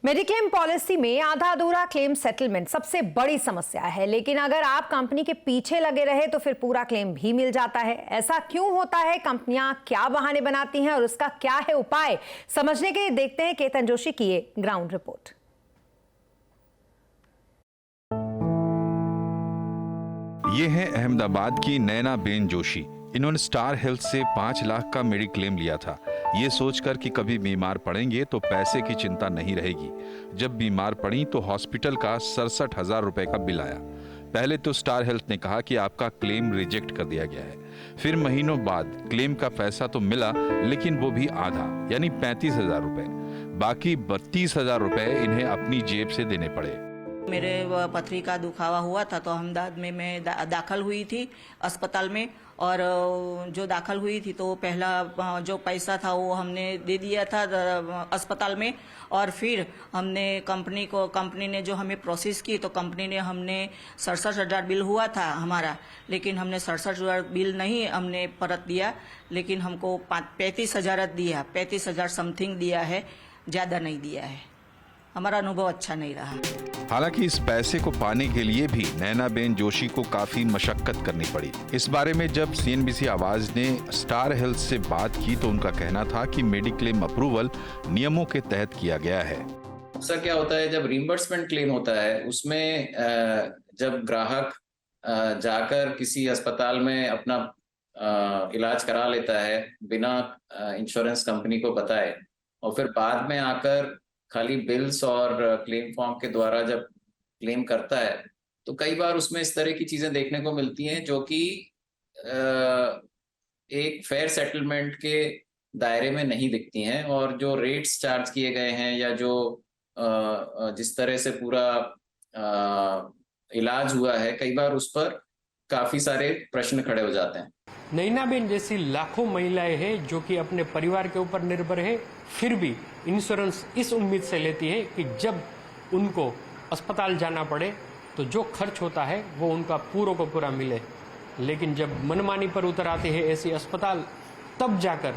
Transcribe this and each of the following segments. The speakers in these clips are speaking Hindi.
मेडिक्लेम पॉलिसी में आधा अधूरा क्लेम सेटलमेंट सबसे बड़ी समस्या है, लेकिन अगर आप कंपनी के पीछे लगे रहे तो फिर पूरा क्लेम भी मिल जाता है। ऐसा क्यों होता है, कंपनियां क्या बहाने बनाती हैं और उसका क्या है उपाय, समझने के लिए देखते हैं केतन जोशी की ये ग्राउंड रिपोर्ट। ये है अहमदाबाद की नैना बेन जोशी। इन्होंने स्टार हेल्थ से 5 लाख का मेडिक्लेम लिया था, ये सोचकर कि कभी बीमार पड़ेंगे तो पैसे की चिंता नहीं रहेगी। जब बीमार पड़ी तो हॉस्पिटल का 67,000 रुपए का बिल आया। पहले तो स्टार हेल्थ ने कहा कि आपका क्लेम रिजेक्ट कर दिया गया है। फिर महीनों बाद क्लेम का पैसा तो मिला, लेकिन वो भी आधा, यानी 35,000 रुपए। बाकी 32,000 रुपए इन्हें अपनी जेब से देने पड़े। मेरे पथरी का दुखावा हुआ था तो अहमदाबाद में मैं दाखिल हुई थी अस्पताल में, और जो दाखिल हुई थी तो पहला जो पैसा था वो हमने दे दिया था अस्पताल में, और फिर हमने कंपनी ने जो हमें प्रोसेस की तो कंपनी ने हमने 67,000 बिल हुआ था हमारा, लेकिन हमने 67,000 बिल नहीं हमने परत दिया, लेकिन हमको 35,000 दिया, 35,000 समथिंग दिया है, ज़्यादा नहीं दिया है। हमारा अनुभव अच्छा नहीं रहा। हालांकि इस पैसे को पाने के लिए भी नैना बेन जोशी को काफी मशक्कत करनी पड़ी। इस बारे में जब सीएनबीसी आवाज ने स्टार हेल्थ से बात की तो उनका कहना था कि मेडिक्लेम अप्रूवल नियमों के तहत किया गया है। अक्सर क्या होता है, जब रिम्बर्समेंट क्लेम होता है उसमें जब ग्राहक जाकर किसी अस्पताल में अपना इलाज करा लेता है बिना इंश्योरेंस कंपनी को बताए, और फिर बाद में आकर खाली बिल्स और क्लेम फॉर्म के द्वारा जब क्लेम करता है तो कई बार उसमें इस तरह की चीजें देखने को मिलती हैं जो कि एक फेयर सेटलमेंट के दायरे में नहीं दिखती हैं, और जो रेट्स चार्ज किए गए हैं या जो जिस तरह से पूरा इलाज हुआ है, कई बार उस पर काफी सारे प्रश्न खड़े हो जाते हैं। नैनाबेन जैसी लाखों महिलाएं हैं जो कि अपने परिवार के ऊपर निर्भर है, फिर भी इंश्योरेंस इस उम्मीद से लेती है कि जब उनको अस्पताल जाना पड़े तो जो खर्च होता है वो उनका पूरा को पूरा मिले। लेकिन जब मनमानी पर उतर आते हैं ऐसी अस्पताल, तब जाकर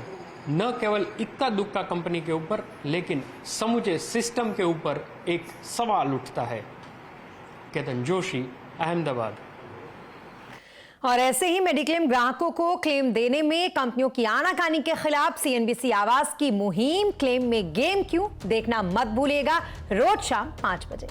न केवल इक्का दुक्का कंपनी के ऊपर लेकिन समूचे सिस्टम के ऊपर एक सवाल उठता है। केतन जोशी, अहमदाबाद। और ऐसे ही मेडिक्लेम ग्राहकों को क्लेम देने में कंपनियों की आनाकानी के खिलाफ सीएनबीसी आवाज की मुहिम क्लेम में गेम क्यों देखना मत भूलिएगा, रोज शाम 5 बजे।